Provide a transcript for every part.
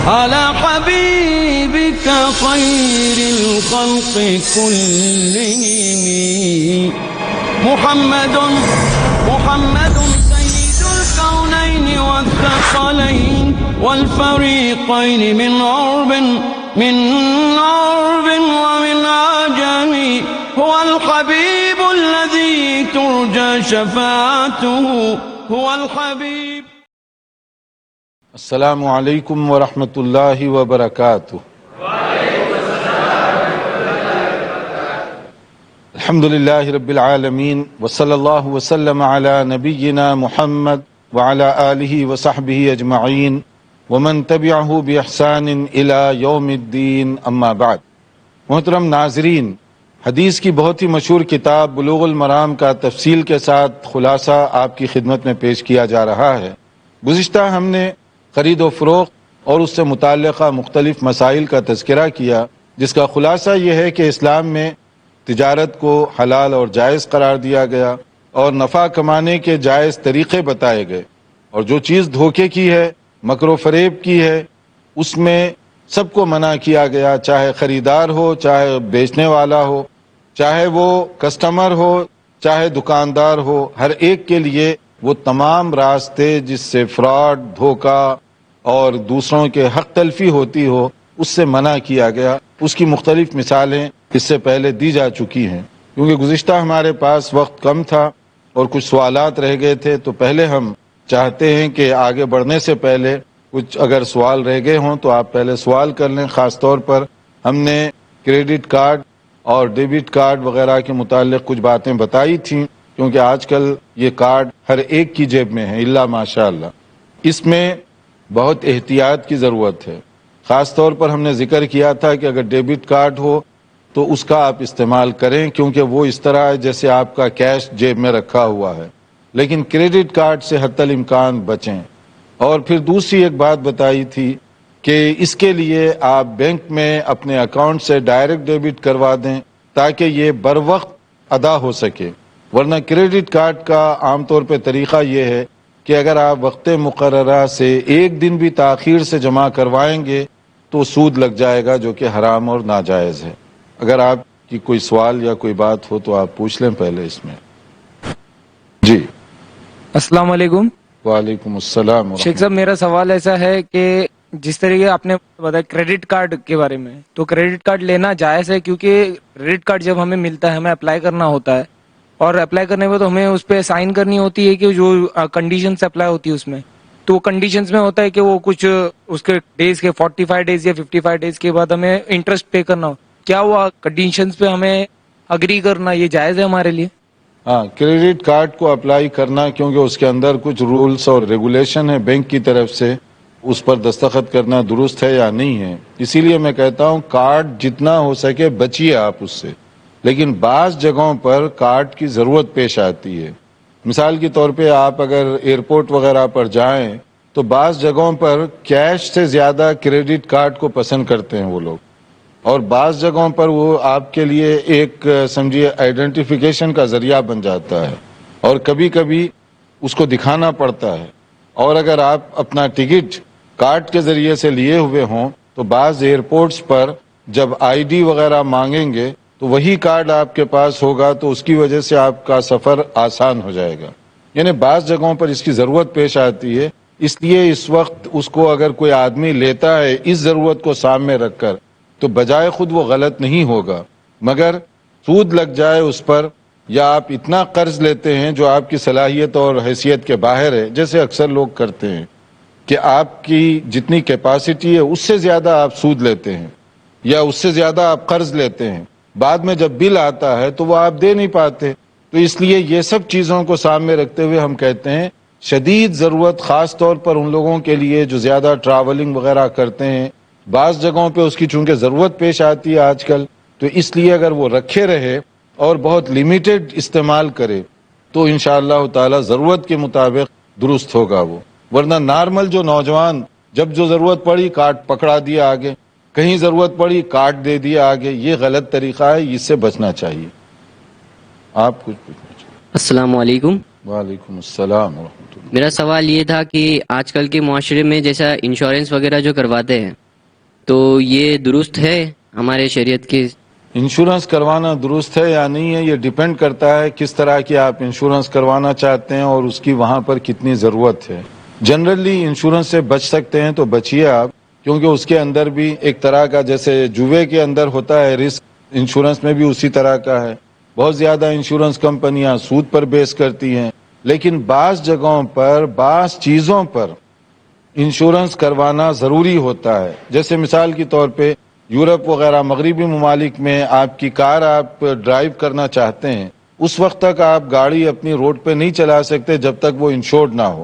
على حبيبك خير الخلق كلهم محمد سيد الكونين والثقلين والفريقين من عرب ومن عجم هو الحبيب الذي ترجى شفاعته هو الحبيب. السلام علیکم ورحمۃ اللہ وبرکاتہ. الحمد للہ رب العالمین وصلی اللہ وسلم علی نبینا محمد وعلی آلہ وصحبہ اجمعین ومن تبعہ باحسان الی یوم الدین، اما بعد. محترم ناظرین، حدیث کی بہت ہی مشہور کتاب بلوغ المرام کا تفصیل کے ساتھ خلاصہ آپ کی خدمت میں پیش کیا جا رہا ہے. گزشتہ ہم نے خرید و فروخت اور اس سے متعلقہ مختلف مسائل کا تذکرہ کیا، جس کا خلاصہ یہ ہے کہ اسلام میں تجارت کو حلال اور جائز قرار دیا گیا اور نفع کمانے کے جائز طریقے بتائے گئے، اور جو چیز دھوکے کی ہے، مکر و فریب کی ہے، اس میں سب کو منع کیا گیا، چاہے خریدار ہو، چاہے بیچنے والا ہو، چاہے وہ کسٹمر ہو، چاہے دکاندار ہو، ہر ایک کے لیے وہ تمام راستے جس سے فراڈ، دھوکہ اور دوسروں کے حق تلفی ہوتی ہو، اس سے منع کیا گیا. اس کی مختلف مثالیں اس سے پہلے دی جا چکی ہیں. کیونکہ گزشتہ ہمارے پاس وقت کم تھا اور کچھ سوالات رہ گئے تھے، تو پہلے ہم چاہتے ہیں کہ آگے بڑھنے سے پہلے کچھ اگر سوال رہ گئے ہوں تو آپ پہلے سوال کر لیں. خاص طور پر ہم نے کریڈٹ کارڈ اور ڈیبٹ کارڈ وغیرہ کے متعلق کچھ باتیں بتائی تھیں، کیونکہ آج کل یہ کارڈ ہر ایک کی جیب میں ہے الا ماشاء اللہ. اس میں بہت احتیاط کی ضرورت ہے. خاص طور پر ہم نے ذکر کیا تھا کہ اگر ڈیبٹ کارڈ ہو تو اس کا آپ استعمال کریں، کیونکہ وہ اس طرح ہے جیسے آپ کا کیش جیب میں رکھا ہوا ہے. لیکن کریڈٹ کارڈ سے حتی الامکان بچیں. اور پھر دوسری ایک بات بتائی تھی کہ اس کے لیے آپ بینک میں اپنے اکاؤنٹ سے ڈائریکٹ ڈیبٹ کروا دیں تاکہ یہ بر وقت ادا ہو سکے. ورنہ کریڈٹ کارڈ کا عام طور پہ طریقہ یہ ہے کہ اگر آپ وقت مقررہ سے ایک دن بھی تاخیر سے جمع کروائیں گے تو سود لگ جائے گا، جو کہ حرام اور ناجائز ہے. اگر آپ کی کوئی سوال یا کوئی بات ہو تو آپ پوچھ لیں پہلے اس میں. جی السلام علیکم. وعلیکم السلام. شیخ صاحب، میرا سوال ایسا ہے کہ جس طریقے آپ نے بتایا کریڈٹ کارڈ کے بارے میں، تو کریڈٹ کارڈ لینا جائز ہے؟ کیونکہ کریڈٹ کارڈ جب ہمیں ملتا ہے ہمیں اپلائی کرنا ہوتا ہے، اور اپلائی کرنے میں تو ہمیں اس پہ سائن کرنی ہوتی ہے کہ جو کنڈیشنز اپلائی ہوتی ہے اس میں، تو وہ کنڈیشنز میں ہوتا ہے کہ وہ کچھ اس کے ڈیز کے 45 ڈیز یا 55 ڈیز کے بعد ہمیں انٹرسٹ پے کرنا ہو. کیا وہ کنڈیشنز پہ ہمیں اگری کرنا یہ جائز ہے ہمارے لیے؟ ہاں، کریڈٹ کارڈ کو اپلائی کرنا، کیونکہ اس کے اندر کچھ رولز اور ریگولیشن ہے بینک کی طرف سے، اس پر دستخط کرنا درست ہے یا نہیں ہے. اسی لیے میں کہتا ہوں کارڈ جتنا ہو سکے بچیے آپ اس سے. لیکن بعض جگہوں پر کارڈ کی ضرورت پیش آتی ہے. مثال کے طور پہ آپ اگر ایئرپورٹ وغیرہ پر جائیں تو بعض جگہوں پر کیش سے زیادہ کریڈٹ کارڈ کو پسند کرتے ہیں وہ لوگ، اور بعض جگہوں پر وہ آپ کے لیے ایک سمجھیے آئیڈینٹیفیکیشن کا ذریعہ بن جاتا ہے، اور کبھی کبھی اس کو دکھانا پڑتا ہے. اور اگر آپ اپنا ٹکٹ کارڈ کے ذریعے سے لیے ہوئے ہوں تو بعض ایئرپورٹس پر جب آئی ڈی وغیرہ مانگیں گے تو وہی کارڈ آپ کے پاس ہوگا، تو اس کی وجہ سے آپ کا سفر آسان ہو جائے گا. یعنی بعض جگہوں پر اس کی ضرورت پیش آتی ہے. اس لیے اس وقت اس کو اگر کوئی آدمی لیتا ہے اس ضرورت کو سامنے رکھ کر تو بجائے خود وہ غلط نہیں ہوگا، مگر سود لگ جائے اس پر، یا آپ اتنا قرض لیتے ہیں جو آپ کی صلاحیت اور حیثیت کے باہر ہے، جیسے اکثر لوگ کرتے ہیں کہ آپ کی جتنی کیپیسٹی ہے اس سے زیادہ آپ سود لیتے ہیں یا اس سے زیادہ آپ قرض لیتے ہیں. بعد میں جب بل آتا ہے تو وہ آپ دے نہیں پاتے. تو اس لیے یہ سب چیزوں کو سامنے رکھتے ہوئے ہم کہتے ہیں شدید ضرورت، خاص طور پر ان لوگوں کے لیے جو زیادہ ٹریولنگ وغیرہ کرتے ہیں، بعض جگہوں پہ اس کی چونکہ ضرورت پیش آتی ہے آج کل، تو اس لیے اگر وہ رکھے رہے اور بہت لیمیٹڈ استعمال کرے تو انشاءاللہ تعالی ضرورت کے مطابق درست ہوگا وہ. ورنہ نارمل جو نوجوان جب جو ضرورت پڑی کارڈ پکڑا دیا آگے، کہیں ضرورت پڑی کارڈ دے دیا آگے، یہ غلط طریقہ ہے، اس سے بچنا چاہیے. آپ کچھ پوچھنا چاہیے؟ السلام علیکم. وعلیکم السلام ورحمۃ اللہ۔ میرا سوال یہ تھا کہ آج کل کے معاشرے میں جیسا انشورنس وغیرہ جو کرواتے ہیں تو یہ درست ہے ہمارے شریعت کے؟ انشورنس کروانا درست ہے یا نہیں ہے، یہ ڈیپینڈ کرتا ہے کس طرح کی آپ انشورنس کروانا چاہتے ہیں اور اس کی وہاں پر کتنی ضرورت ہے۔ جنرلی انشورنس سے بچ سکتے ہیں تو بچیے آپ، کیونکہ اس کے اندر بھی ایک طرح کا جیسے جوئے کے اندر ہوتا ہے رسک، انشورنس میں بھی اسی طرح کا ہے۔ بہت زیادہ انشورنس کمپنیاں سود پر بیس کرتی ہیں، لیکن بعض جگہوں پر بعض چیزوں پر انشورنس کروانا ضروری ہوتا ہے۔ جیسے مثال کے طور پہ یورپ وغیرہ مغربی ممالک میں آپ کی کار آپ ڈرائیو کرنا چاہتے ہیں، اس وقت تک آپ گاڑی اپنی روڈ پہ نہیں چلا سکتے جب تک وہ انشورڈ نہ ہو،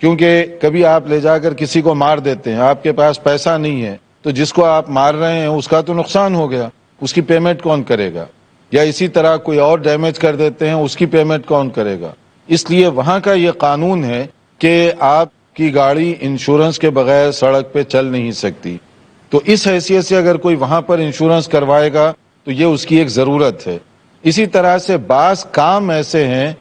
کیونکہ کبھی آپ لے جا کر کسی کو مار دیتے ہیں، آپ کے پاس پیسہ نہیں ہے، تو جس کو آپ مار رہے ہیں اس کا تو نقصان ہو گیا، اس کی پیمنٹ کون کرے گا؟ یا اسی طرح کوئی اور ڈیمیج کر دیتے ہیں، اس کی پیمنٹ کون کرے گا؟ اس لیے وہاں کا یہ قانون ہے کہ آپ کی گاڑی انشورنس کے بغیر سڑک پہ چل نہیں سکتی۔ تو اس حیثیت سے اگر کوئی وہاں پر انشورنس کروائے گا تو یہ اس کی ایک ضرورت ہے۔ اسی طرح سے بعض کام ایسے ہیں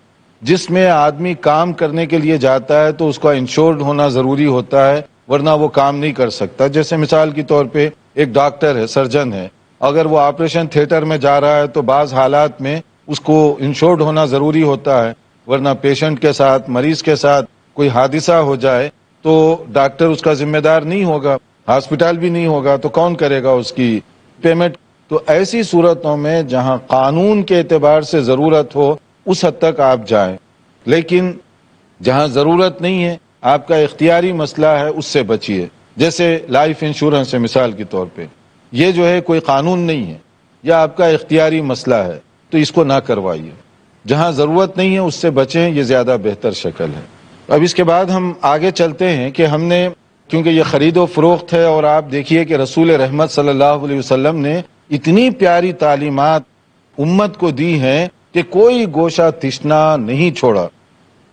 جس میں آدمی کام کرنے کے لیے جاتا ہے تو اس کا انشورڈ ہونا ضروری ہوتا ہے، ورنہ وہ کام نہیں کر سکتا۔ جیسے مثال کے طور پہ ایک ڈاکٹر ہے، سرجن ہے، اگر وہ آپریشن تھیٹر میں جا رہا ہے تو بعض حالات میں اس کو انشورڈ ہونا ضروری ہوتا ہے، ورنہ پیشنٹ کے ساتھ، مریض کے ساتھ کوئی حادثہ ہو جائے تو ڈاکٹر اس کا ذمہ دار نہیں ہوگا، ہاسپٹل بھی نہیں ہوگا، تو کون کرے گا اس کی پیمنٹ؟ تو ایسی صورتوں میں جہاں قانون کے اعتبار سے ضرورت ہو اس حد تک آپ جائیں، لیکن جہاں ضرورت نہیں ہے، آپ کا اختیاری مسئلہ ہے، اس سے بچیے۔ جیسے لائف انشورنس ہے مثال کے طور پہ، یہ جو ہے کوئی قانون نہیں ہے، یا آپ کا اختیاری مسئلہ ہے، تو اس کو نہ کروائیے۔ جہاں ضرورت نہیں ہے اس سے بچیں، یہ زیادہ بہتر شکل ہے۔ اب اس کے بعد ہم آگے چلتے ہیں کہ ہم نے، کیونکہ یہ خرید و فروخت ہے، اور آپ دیکھیے کہ رسول رحمت صلی اللہ علیہ وسلم نے اتنی پیاری تعلیمات امت کو دی ہیں کہ کوئی گوشہ تشنا نہیں چھوڑا۔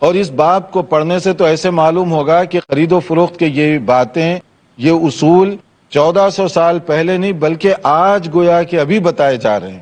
اور اس باب کو پڑھنے سے تو ایسے معلوم ہوگا کہ خرید و فروخت کے یہ باتیں، یہ اصول 1400 سال پہلے نہیں بلکہ آج گویا کہ ابھی بتائے جا رہے ہیں۔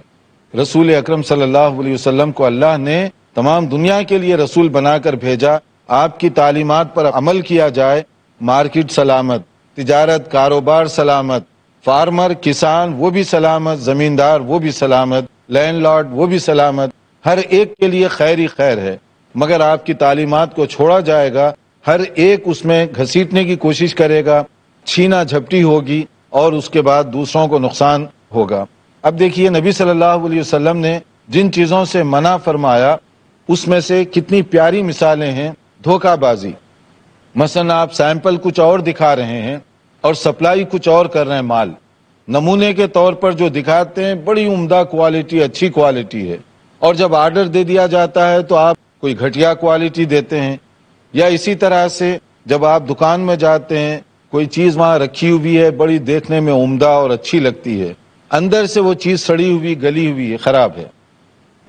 رسول اکرم صلی اللہ علیہ وسلم کو اللہ نے تمام دنیا کے لیے رسول بنا کر بھیجا، آپ کی تعلیمات پر عمل کیا جائے، مارکیٹ سلامت، تجارت کاروبار سلامت، فارمر کسان وہ بھی سلامت، زمیندار وہ بھی سلامت، لینڈ لارڈ وہ بھی سلامت، ہر ایک کے لیے خیر ہی خیر ہے۔ مگر آپ کی تعلیمات کو چھوڑا جائے گا، ہر ایک اس میں گھسیٹنے کی کوشش کرے گا، چھینا جھپٹی ہوگی، اور اس کے بعد دوسروں کو نقصان ہوگا۔ اب دیکھیے نبی صلی اللہ علیہ وسلم نے جن چیزوں سے منع فرمایا اس میں سے کتنی پیاری مثالیں ہیں۔ دھوکہ بازی، مثلا آپ سیمپل کچھ اور دکھا رہے ہیں اور سپلائی کچھ اور کر رہے ہیں، مال نمونے کے طور پر جو دکھاتے ہیں بڑی عمدہ کوالٹی، اچھی کوالٹی ہے، اور جب آرڈر دے دیا جاتا ہے تو آپ کوئی گھٹیا کوالٹی دیتے ہیں۔ یا اسی طرح سے جب آپ دکان میں جاتے ہیں، کوئی چیز وہاں رکھی ہوئی ہے، بڑی دیکھنے میں عمدہ اور اچھی لگتی ہے، اندر سے وہ چیز سڑی ہوئی، گلی ہوئی ہے، خراب ہے،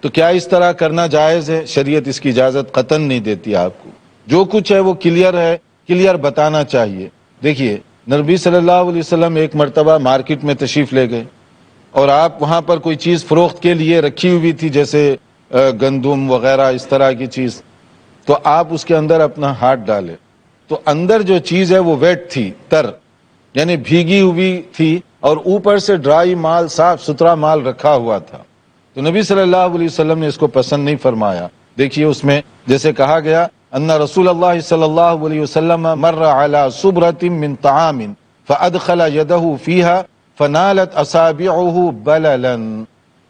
تو کیا اس طرح کرنا جائز ہے؟ شریعت اس کی اجازت قطعاً نہیں دیتی آپ کو۔ جو کچھ ہے وہ کلیئر ہے، کلیئر بتانا چاہیے۔ دیکھیے نبی صلی اللہ علیہ وسلم ایک مرتبہ مارکیٹ میں تشریف لے گئے، اور آپ وہاں پر کوئی چیز فروخت کے لیے رکھی ہوئی تھی، جیسے گندم وغیرہ اس طرح کی چیز، تو آپ اس کے اندر اپنا ہاتھ ڈالے تو اندر جو چیز ہے وہ ویٹ تھی، تر یعنی بھیگی ہوئی تھی، اور اوپر سے ڈرائی مال، صاف ستھرا مال رکھا ہوا تھا۔ تو نبی صلی اللہ علیہ وسلم نے اس کو پسند نہیں فرمایا۔ دیکھیے اس میں جیسے کہا گیا ان رسول اللہ صلی اللہ علیہ وسلم مر علی صبرۃ من طعام فادخل یدہ فیہا فنالت اصابعہ بللا،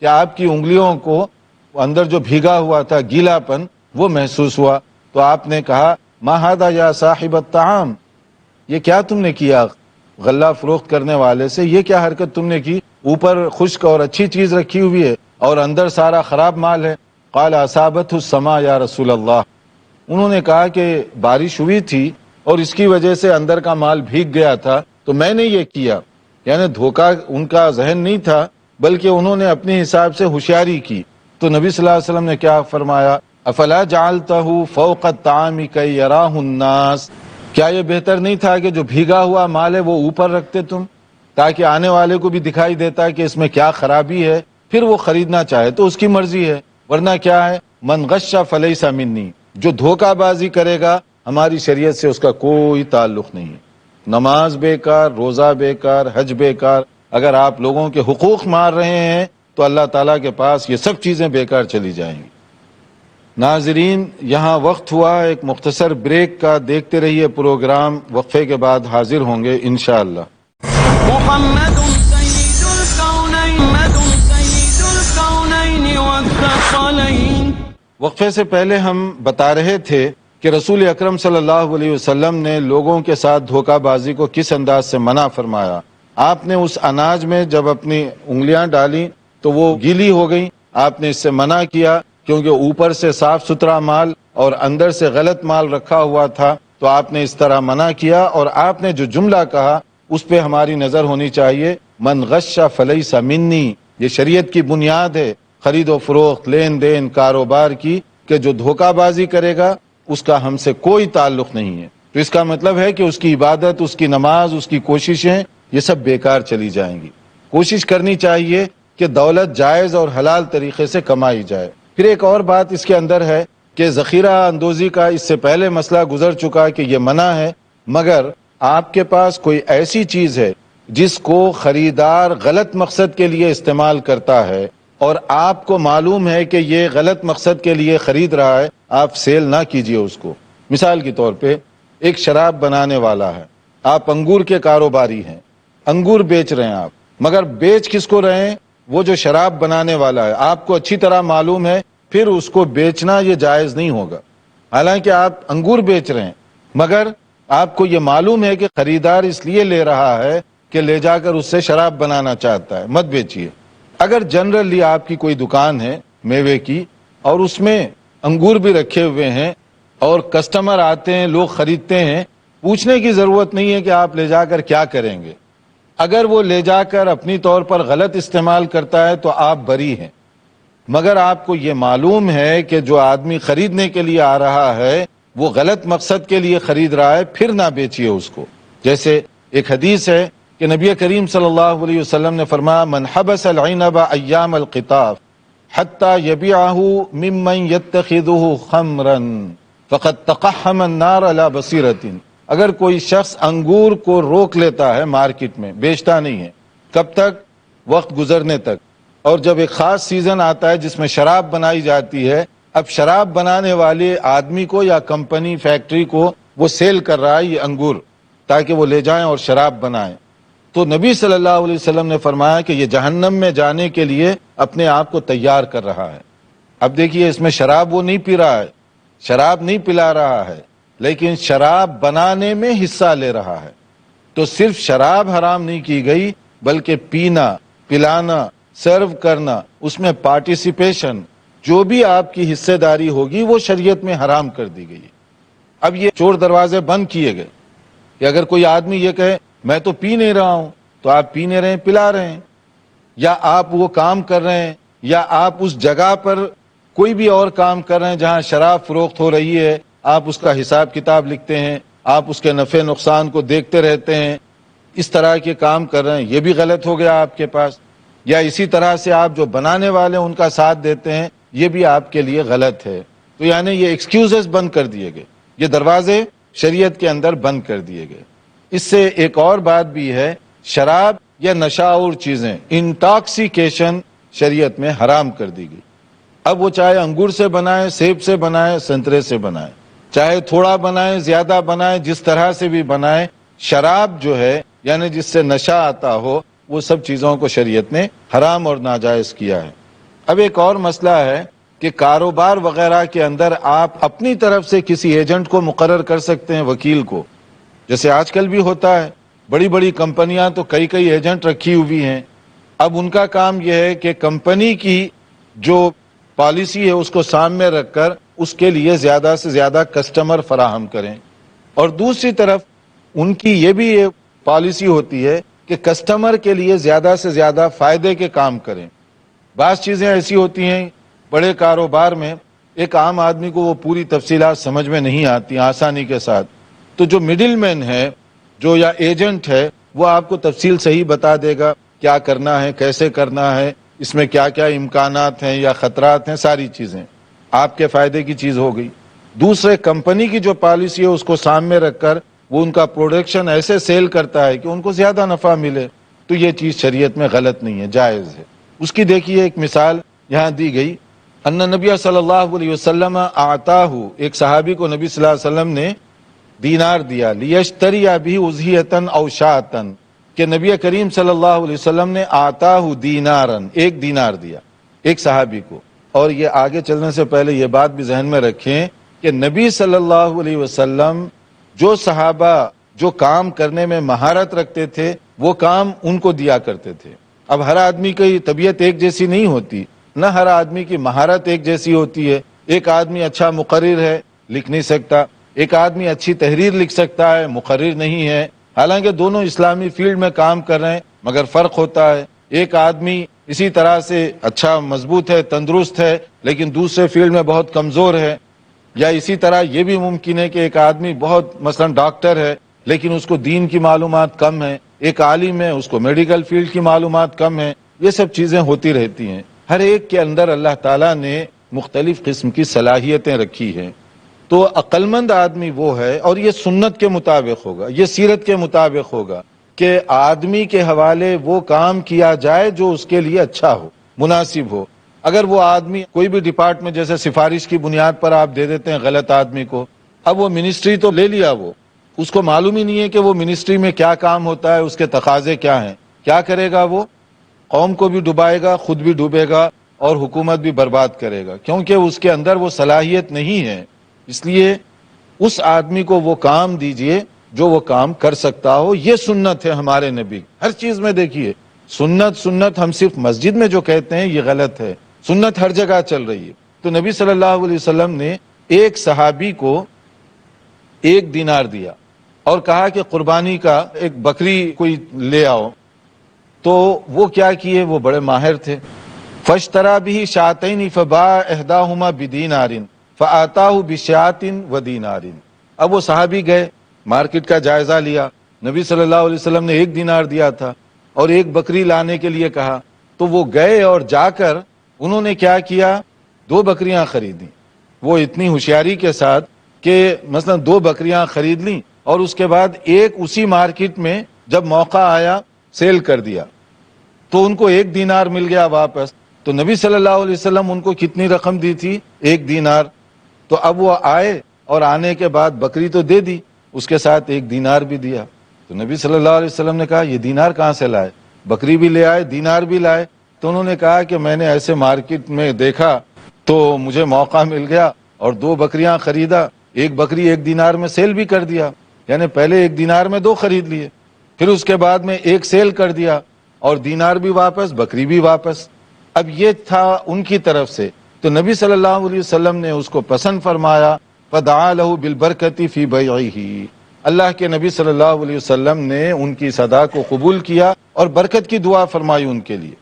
کہ آپ کی انگلیوں کو اندر جو بھیگا ہوا تھا، گیلا پن، وہ محسوس ہوا، تو آپ نے کہا ما ھذا یا صاحب الطعام، یہ کیا تم نے کیا غلہ فروخت کرنے والے سے، یہ کیا حرکت تم نے کی؟ اوپر خشک اور اچھی چیز رکھی ہوئی ہے اور اندر سارا خراب مال ہے۔ قال اصابتہ السماء یا رسول اللہ، انہوں نے کہا کہ بارش ہوئی تھی اور اس کی وجہ سے اندر کا مال بھیگ گیا تھا تو میں نے یہ کیا، یعنی دھوکہ ان کا ذہن نہیں تھا بلکہ انہوں نے اپنے حساب سے ہوشیاری کی۔ تو نبی صلی اللہ علیہ وسلم نے کیا فرمایا؟ افلا جعلتہ فوق الطعام کی یراہ الناس، کیا یہ بہتر نہیں تھا کہ جو بھیگا ہوا مال ہے وہ اوپر رکھتے تم، تاکہ آنے والے کو بھی دکھائی دیتا ہے کہ اس میں کیا خرابی ہے، پھر وہ خریدنا چاہے تو اس کی مرضی ہے، ورنہ کیا ہے من غش فلیس منی، جو دھوکہ بازی کرے گا ہماری شریعت سے اس کا کوئی تعلق نہیں ہے۔ نماز بیکار، روزہ بیکار، حج بیکار، اگر آپ لوگوں کے حقوق مار رہے ہیں تو اللہ تعالیٰ کے پاس یہ سب چیزیں بیکار چلی جائیں گی۔ ناظرین، یہاں وقت ہوا ایک مختصر بریک کا، دیکھتے رہیے پروگرام، وقفے کے بعد حاضر ہوں گے انشاءاللہ۔ محمد سید الکونین والثقلین۔ وقفے سے پہلے ہم بتا رہے تھے کہ رسول اکرم صلی اللہ علیہ وسلم نے لوگوں کے ساتھ دھوکہ بازی کو کس انداز سے منع فرمایا۔ آپ نے اس اناج میں جب اپنی انگلیاں ڈالیں تو وہ گیلی ہو گئیں، آپ نے اس سے منع کیا کیونکہ اوپر سے صاف ستھرا مال اور اندر سے غلط مال رکھا ہوا تھا، تو آپ نے اس طرح منع کیا۔ اور آپ نے جو جملہ کہا اس پہ ہماری نظر ہونی چاہیے، من غش فلیس منی، یہ شریعت کی بنیاد ہے خرید و فروخت، لین دین، کاروبار کی، کہ جو دھوکہ بازی کرے گا اس کا ہم سے کوئی تعلق نہیں ہے۔ تو اس کا مطلب ہے کہ اس کی عبادت، اس کی نماز، اس کی کوششیں یہ سب بیکار چلی جائیں گی۔ کوشش کرنی چاہیے کہ دولت جائز اور حلال طریقے سے کمائی جائے۔ پھر ایک اور بات اس کے اندر ہے کہ ذخیرہ اندوزی کا اس سے پہلے مسئلہ گزر چکا کہ یہ منع ہے، مگر آپ کے پاس کوئی ایسی چیز ہے جس کو خریدار غلط مقصد کے لیے استعمال کرتا ہے اور آپ کو معلوم ہے کہ یہ غلط مقصد کے لیے خرید رہا ہے، آپ سیل نہ کیجئے اس کو۔ مثال کے طور پہ ایک شراب بنانے والا ہے، آپ انگور کے کاروباری ہیں، انگور بیچ رہے ہیں آپ، مگر بیچ کس کو رہے ہیں؟ وہ جو شراب بنانے والا ہے، آپ کو اچھی طرح معلوم ہے پھر اس کو بیچنا یہ جائز نہیں ہوگا۔ حالانکہ آپ انگور بیچ رہے ہیں مگر آپ کو یہ معلوم ہے کہ خریدار اس لیے لے رہا ہے کہ لے جا کر اس سے شراب بنانا چاہتا ہے، مت بیچیے۔ اگر جنرلی آپ کی کوئی دکان ہے میوے کی اور اس میں انگور بھی رکھے ہوئے ہیں اور کسٹمر آتے ہیں، لوگ خریدتے ہیں، پوچھنے کی ضرورت نہیں ہے کہ آپ لے جا کر کیا کریں گے۔ اگر وہ لے جا کر اپنی طور پر غلط استعمال کرتا ہے تو آپ بری ہیں، مگر آپ کو یہ معلوم ہے کہ جو آدمی خریدنے کے لیے آ رہا ہے وہ غلط مقصد کے لیے خرید رہا ہے، پھر نہ بیچیے اس کو۔ جیسے ایک حدیث ہے کہ نبی کریم صلی اللہ علیہ وسلم نے فرمایا، من حبس العنب ایام القطاف حتی یبیعہ ممن یتخذہ خمرا فقد تقحم النار علی بصیرۃ۔ اگر کوئی شخص انگور کو روک لیتا ہے مارکیٹ میں، بیچتا نہیں ہے، کب تک؟ وقت گزرنے تک۔ اور جب ایک خاص سیزن آتا ہے جس میں شراب بنائی جاتی ہے، اب شراب بنانے والے آدمی کو یا کمپنی فیکٹری کو وہ سیل کر رہا ہے یہ انگور تاکہ وہ لے جائیں اور شراب بنائیں، تو نبی صلی اللہ علیہ وسلم نے فرمایا کہ یہ جہنم میں جانے کے لیے اپنے آپ کو تیار کر رہا ہے۔ اب دیکھیے اس میں شراب وہ نہیں پی رہا ہے، شراب نہیں پلا رہا ہے، لیکن شراب بنانے میں حصہ لے رہا ہے۔ تو صرف شراب حرام نہیں کی گئی بلکہ پینا، پلانا، سرو کرنا، اس میں پارٹیسپیشن، جو بھی آپ کی حصہ داری ہوگی وہ شریعت میں حرام کر دی گئی۔ اب یہ چور دروازے بند کیے گئے کہ اگر کوئی آدمی یہ کہے میں تو پی نہیں رہا ہوں، تو آپ پی نہیں رہے ہیں، پلا رہے ہیں، یا آپ وہ کام کر رہے ہیں، یا آپ اس جگہ پر کوئی بھی اور کام کر رہے ہیں جہاں شراب فروخت ہو رہی ہے، آپ اس کا حساب کتاب لکھتے ہیں، آپ اس کے نفع نقصان کو دیکھتے رہتے ہیں، اس طرح کے کام کر رہے ہیں، یہ بھی غلط ہو گیا آپ کے پاس۔ یا اسی طرح سے آپ جو بنانے والے ان کا ساتھ دیتے ہیں، یہ بھی آپ کے لیے غلط ہے۔ تو یعنی یہ ایکسکیوزز بند کر دیے گئے، یہ دروازے شریعت کے اندر بند کر دیے گئے۔ اس سے ایک اور بات بھی ہے، شراب یا نشاور چیزیں، انٹاکسیکیشن شریعت میں حرام کر دی گئی۔ اب وہ چاہے انگور سے بنائے، سیب سے بنائے، سنترے سے بنائے، چاہے تھوڑا بنائے، زیادہ بنائے، جس طرح سے بھی بنائے، شراب جو ہے یعنی جس سے نشہ آتا ہو، وہ سب چیزوں کو شریعت نے حرام اور ناجائز کیا ہے۔ اب ایک اور مسئلہ ہے کہ کاروبار وغیرہ کے اندر آپ اپنی طرف سے کسی ایجنٹ کو مقرر کر سکتے ہیں، وکیل کو، جیسے آج کل بھی ہوتا ہے، بڑی بڑی کمپنیاں تو کئی ایجنٹ رکھی ہوئی ہیں۔ اب ان کا کام یہ ہے کہ کمپنی کی جو پالیسی ہے اس کو سامنے رکھ کر اس کے لیے زیادہ سے زیادہ کسٹمر فراہم کریں، اور دوسری طرف ان کی یہ بھی پالیسی ہوتی ہے کہ کسٹمر کے لیے زیادہ سے زیادہ فائدے کے کام کریں۔ بعض چیزیں ایسی ہوتی ہیں بڑے کاروبار میں ایک عام آدمی کو وہ پوری تفصیلات سمجھ میں نہیں آتی آسانی کے ساتھ، تو جو مڈل مین ہے، جو یا ایجنٹ ہے، وہ آپ کو تفصیل صحیح بتا دے گا کیا کرنا ہے، کیسے کرنا ہے، اس میں کیا کیا امکانات ہیں یا خطرات ہیں، ساری چیزیں۔ آپ کے فائدے کی چیز ہو گئی. دوسرے کمپنی کی جو پالیسی ہے اس کو سامنے رکھ کر وہ ان کا پروڈکشن ایسے سیل کرتا ہے کہ ان کو زیادہ نفع ملے، تو یہ چیز شریعت میں غلط نہیں ہے، جائز ہے. اس کی دیکھیے ایک مثال یہاں دی گئی، ان نبی صلی اللہ علیہ وسلم آتاہ، ایک صحابی کو نبی صلی اللہ علیہ وسلم نے دینار دیا، لیشتری بھی اضحیۃ او شاۃ، کہ نبی کریم صلی اللہ علیہ وسلم نے آتاہ دینارن، ایک دینار دیا ایک صحابی کو. اور یہ آگے چلنے سے پہلے یہ بات بھی ذہن میں رکھیں کہ نبی صلی اللہ علیہ وسلم جو صحابہ جو کام کرنے میں مہارت رکھتے تھے وہ کام ان کو دیا کرتے تھے. اب ہر آدمی کی طبیعت ایک جیسی نہیں ہوتی، نہ ہر آدمی کی مہارت ایک جیسی ہوتی ہے. ایک آدمی اچھا مقرر ہے، لکھ نہیں سکتا، ایک آدمی اچھی تحریر لکھ سکتا ہے، مقرر نہیں ہے. حالانکہ دونوں اسلامی فیلڈ میں کام کر رہے ہیں مگر فرق ہوتا ہے. ایک آدمی اسی طرح سے اچھا مضبوط ہے، تندرست ہے، لیکن دوسرے فیلڈ میں بہت کمزور ہے. یا اسی طرح یہ بھی ممکن ہے کہ ایک آدمی بہت مثلا ڈاکٹر ہے لیکن اس کو دین کی معلومات کم ہے، ایک عالم ہے اس کو میڈیکل فیلڈ کی معلومات کم ہے. یہ سب چیزیں ہوتی رہتی ہیں. ہر ایک کے اندر اللہ تعالیٰ نے مختلف قسم کی صلاحیتیں رکھی ہیں. تو عقل مند آدمی وہ ہے، اور یہ سنت کے مطابق ہوگا، یہ سیرت کے مطابق ہوگا کہ آدمی کے حوالے وہ کام کیا جائے جو اس کے لیے اچھا ہو، مناسب ہو. اگر وہ آدمی کوئی بھی ڈپارٹمنٹ جیسے سفارش کی بنیاد پر آپ دے دیتے ہیں غلط آدمی کو، اب وہ منسٹری تو لے لیا، وہ اس کو معلوم ہی نہیں ہے کہ وہ منسٹری میں کیا کام ہوتا ہے، اس کے تقاضے کیا ہیں. کیا کرے گا وہ؟ قوم کو بھی ڈبائے گا، خود بھی ڈوبے گا اور حکومت بھی برباد کرے گا، کیونکہ اس کے اندر وہ صلاحیت نہیں ہے. اس لیے اس آدمی کو وہ کام دیجئے جو وہ کام کر سکتا ہو. یہ سنت ہے ہمارے نبی. ہر چیز میں دیکھیے سنت ہم صرف مسجد میں جو کہتے ہیں یہ غلط ہے، سنت ہر جگہ چل رہی ہے. تو نبی صلی اللہ علیہ وسلم نے ایک صحابی کو ایک دینار دیا اور کہا کہ قربانی کا ایک بکری کوئی لے آؤ. تو وہ کیا کیے، وہ بڑے ماہر تھے. فاشترى به شاتین فباع احداهما بدینار فآتاه بشاۃ ودینار. اب وہ صحابی گئے، مارکیٹ کا جائزہ لیا. نبی صلی اللہ علیہ وسلم نے ایک دینار دیا تھا اور ایک بکری لانے کے لیے کہا. تو وہ گئے اور جا کر انہوں نے کیا کیا، 2 بکریاں خریدیں. وہ اتنی ہوشیاری کے ساتھ کہ مثلا 2 بکریاں خرید لیں اور اس کے بعد ایک اسی مارکیٹ میں جب موقع آیا سیل کر دیا تو ان کو 1 دینار مل گیا واپس. تو نبی صلی اللہ علیہ وسلم ان کو کتنی رقم دی تھی؟ 1 دینار. تو اب وہ آئے اور آنے کے بعد بکری تو دے دی، اس کے ساتھ 1 دینار بھی دیا. تو نبی صلی اللہ علیہ وسلم نے کہا یہ دینار کہاں سے لائے؟ بکری بھی لے آئے، دینار بھی لائے. تو انہوں نے کہا کہ میں نے ایسے مارکیٹ میں دیکھا تو مجھے موقع مل گیا اور 2 بکریاں خریدا، 1 بکری 1 دینار میں سیل بھی کر دیا. یعنی پہلے 1 دینار میں 2 خرید لیے، پھر اس کے بعد میں 1 سیل کر دیا اور دینار بھی واپس، بکری بھی واپس. اب یہ تھا ان کی طرف سے. تو نبی صلی اللہ علیہ وسلم نے اس کو پسند فرمایا. فدعا له بالبرکۃ فی بیعہ. اللہ کے نبی صلی اللہ علیہ وسلم نے ان کی صدا کو قبول کیا اور برکت کی دعا فرمائی ان کے لیے.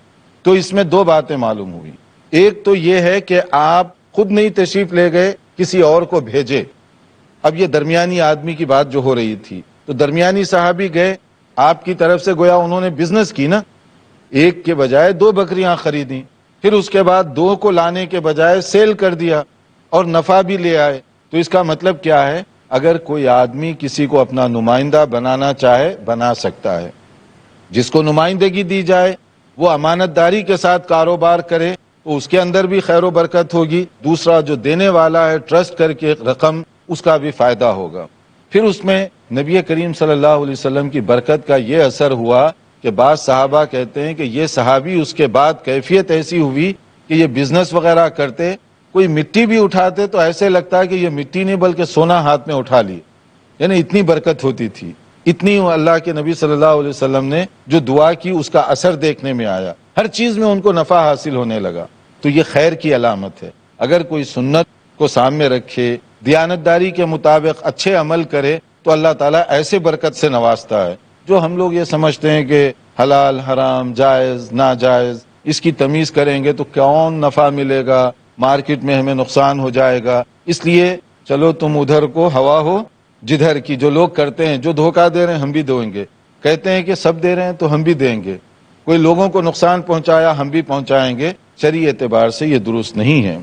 تو اس میں 2 باتیں معلوم ہوئی. ایک تو یہ ہے کہ آپ خود نہیں تشریف لے گئے، کسی اور کو بھیجے. اب یہ درمیانی آدمی کی بات جو ہو رہی تھی، تو درمیانی صحابی گئے، آپ کی طرف سے گویا انہوں نے بزنس کی نا، 1 کے بجائے 2 بکریاں خریدیں، پھر اس کے بعد 2 کو لانے کے بجائے سیل کر دیا اور نفع بھی لے آئے. تو اس کا مطلب کیا ہے؟ اگر کوئی آدمی کسی کو اپنا نمائندہ بنانا چاہے بنا سکتا ہے. جس کو نمائندگی دی جائے وہ امانت داری کے ساتھ کاروبار کرے تو اس کے اندر بھی خیر و برکت ہوگی. دوسرا جو دینے والا ہے ٹرسٹ کر کے رقم، اس کا بھی فائدہ ہوگا. پھر اس میں نبی کریم صلی اللہ علیہ وسلم کی برکت کا یہ اثر ہوا کہ بعض صحابہ کہتے ہیں کہ یہ صحابی اس کے بعد کیفیت ایسی ہوئی کہ یہ بزنس وغیرہ کرتے، کوئی مٹی بھی اٹھاتے تو ایسے لگتا ہے کہ یہ مٹی نہیں بلکہ سونا ہاتھ میں اٹھا لی. یعنی اتنی برکت ہوتی تھی، اتنی اللہ کے نبی صلی اللہ علیہ وسلم نے جو دعا کی اس کا اثر دیکھنے میں آیا. ہر چیز میں ان کو نفع حاصل ہونے لگا. تو یہ خیر کی علامت ہے. اگر کوئی سنت کو سامنے رکھے، دیانتداری کے مطابق اچھے عمل کرے تو اللہ تعالیٰ ایسے برکت سے نوازتا ہے. جو ہم لوگ یہ سمجھتے ہیں کہ حلال حرام جائز ناجائز اس کی تمیز کریں گے تو کون نفع ملے گا، مارکیٹ میں ہمیں نقصان ہو جائے گا، اس لیے چلو تم ادھر کو ہوا ہو جدھر کی. جو لوگ کرتے ہیں، جو دھوکہ دے رہے ہیں ہم بھی دیں گے، کہتے ہیں کہ سب دے رہے ہیں تو ہم بھی دیں گے، کوئی لوگوں کو نقصان پہنچایا ہم بھی پہنچائیں گے. شرعی اعتبار سے یہ درست نہیں ہے.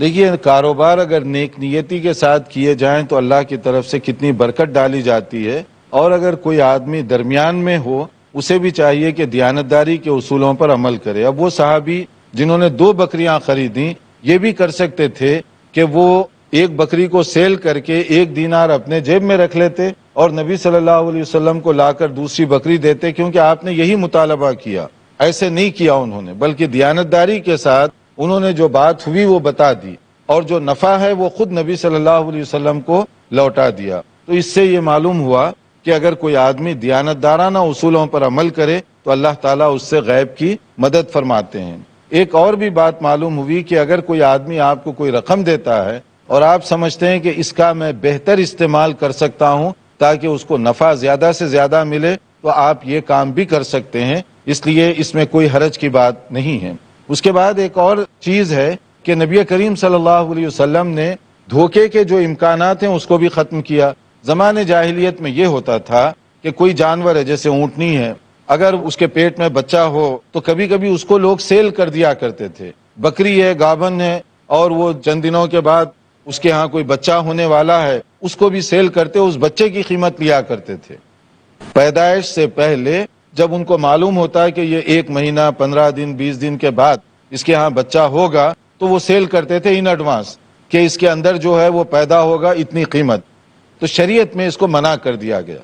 دیکھیے کاروبار اگر نیک نیتی کے ساتھ کیے جائیں تو اللہ کی طرف سے کتنی برکت ڈالی جاتی ہے، اور اگر کوئی آدمی درمیان میں ہو اسے بھی چاہیے کہ دیانتداری کے اصولوں پر عمل کرے۔ اب وہ صحابی جنہوں نے 2 بکریاں خریدیں یہ بھی کر سکتے تھے کہ وہ ایک بکری کو سیل کر کے 1 دینار اپنے جیب میں رکھ لیتے اور نبی صلی اللہ علیہ وسلم کو لا کر دوسری بکری دیتے، کیونکہ آپ نے یہی مطالبہ کیا۔ ایسے نہیں کیا انہوں نے، بلکہ دیانتداری کے ساتھ انہوں نے جو بات ہوئی وہ بتا دی، اور جو نفع ہے وہ خود نبی صلی اللہ علیہ وسلم کو لوٹا دیا۔ تو اس سے یہ معلوم ہوا کہ اگر کوئی آدمی دیانتدارانہ اصولوں پر عمل کرے تو اللہ تعالیٰ اس سے غیب کی مدد فرماتے ہیں۔ ایک اور بھی بات معلوم ہوئی کہ اگر کوئی آدمی آپ کو کوئی رقم دیتا ہے اور آپ سمجھتے ہیں کہ اس کا میں بہتر استعمال کر سکتا ہوں تاکہ اس کو نفع زیادہ سے زیادہ ملے، تو آپ یہ کام بھی کر سکتے ہیں، اس لیے اس میں کوئی حرج کی بات نہیں ہے۔ اس کے بعد ایک اور چیز ہے کہ نبی کریم صلی اللہ علیہ وسلم نے دھوکے کے جو امکانات ہیں اس کو بھی ختم کیا۔ زمانے جاہلیت میں یہ ہوتا تھا کہ کوئی جانور ہے جیسے اونٹنی ہے، اگر اس کے پیٹ میں بچہ ہو تو کبھی کبھی اس کو لوگ سیل کر دیا کرتے تھے۔ بکری ہے، گابن ہے، اور وہ چند دنوں کے بعد اس کے ہاں کوئی بچہ ہونے والا ہے، اس کو بھی سیل کرتے، اس بچے کی قیمت لیا کرتے تھے۔ پیدائش سے پہلے جب ان کو معلوم ہوتا ہے کہ یہ 1 مہینہ 15 دن 20 دن کے بعد اس کے ہاں بچہ ہوگا تو وہ سیل کرتے تھے ان ایڈوانس کہ اس کے اندر جو ہے وہ پیدا ہوگا اتنی قیمت۔ تو شریعت میں اس کو منع کر دیا گیا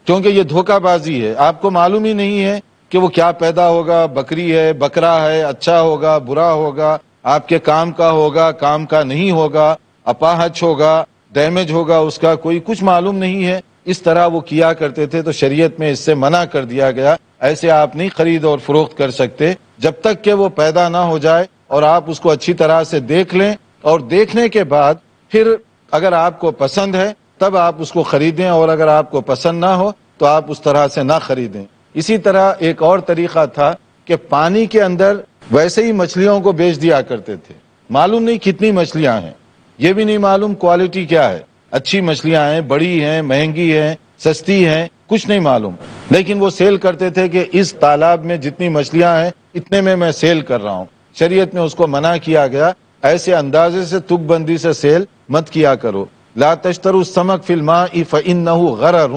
کیونکہ یہ دھوکہ بازی ہے، آپ کو معلوم ہی نہیں ہے کہ وہ کیا پیدا ہوگا، بکری ہے، بکرا ہے، اچھا ہوگا، برا ہوگا، آپ کے کام کا ہوگا، کام کا نہیں ہوگا، اپاہج ہوگا، ڈیمیج ہوگا، اس کا کوئی کچھ معلوم نہیں ہے۔ اس طرح وہ کیا کرتے تھے، تو شریعت میں اس سے منع کر دیا گیا، ایسے آپ نہیں خرید اور فروخت کر سکتے جب تک کہ وہ پیدا نہ ہو جائے، اور آپ اس کو اچھی طرح سے دیکھ لیں، اور دیکھنے کے بعد پھر اگر آپ کو پسند ہے تب آپ اس کو خریدیں، اور اگر آپ کو پسند نہ ہو تو آپ اس طرح سے نہ خریدیں۔ اسی طرح ایک اور طریقہ تھا کہ پانی کے اندر ویسے ہی مچھلیوں کو بیچ دیا کرتے تھے، معلوم نہیں کتنی مچھلیاں ہیں، یہ بھی نہیں معلوم کوالٹی کیا ہے، اچھی مچھلیاں ہیں، بڑی ہیں، مہنگی ہیں، سستی ہیں، کچھ نہیں معلوم، لیکن وہ سیل کرتے تھے کہ اس تالاب میں جتنی مچھلیاں ہیں اتنے میں سیل کر رہا ہوں۔ شریعت میں اس کو منع کیا گیا، ایسے اندازے سے تک بندی سے سیل مت کیا کرو۔ لا تشتروا السمک فی الماء فإنہ غرر،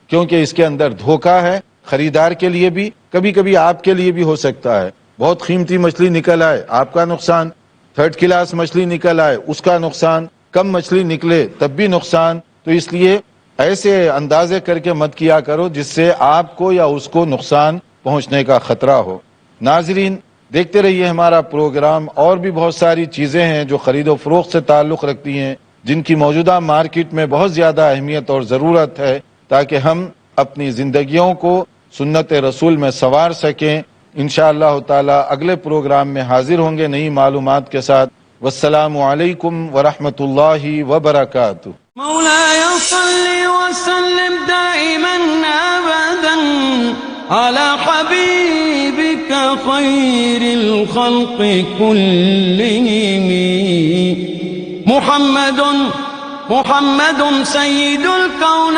کیونکہ اس کے اندر دھوکہ ہے، خریدار کے لیے بھی، کبھی کبھی آپ کے لیے بھی ہو سکتا ہے۔ بہت قیمتی مچھلی نکل آئے، آپ کا نقصان، 3rd کلاس مچھلی نکل آئے، اس کا نقصان، کم مچھلی نکلے تب بھی نقصان۔ تو اس لیے ایسے اندازے کر کے مت کیا کرو جس سے آپ کو یا اس کو نقصان پہنچنے کا خطرہ ہو۔ ناظرین دیکھتے رہیے ہمارا پروگرام، اور بھی بہت ساری چیزیں ہیں جو خرید و فروخت سے تعلق رکھتی ہیں، جن کی موجودہ مارکیٹ میں بہت زیادہ اہمیت اور ضرورت ہے، تاکہ ہم اپنی زندگیوں کو سنت رسول میں سنوار سکیں۔ انشاءاللہ تعالی اگلے پروگرام میں حاضر ہوں گے نئی معلومات کے ساتھ۔ والسلام علیکم ورحمۃ اللہ وبرکاتہ۔ مولاي صل وسلم دائما أبدا على حبيبك خير الخلق كلهم محمد سيد الكون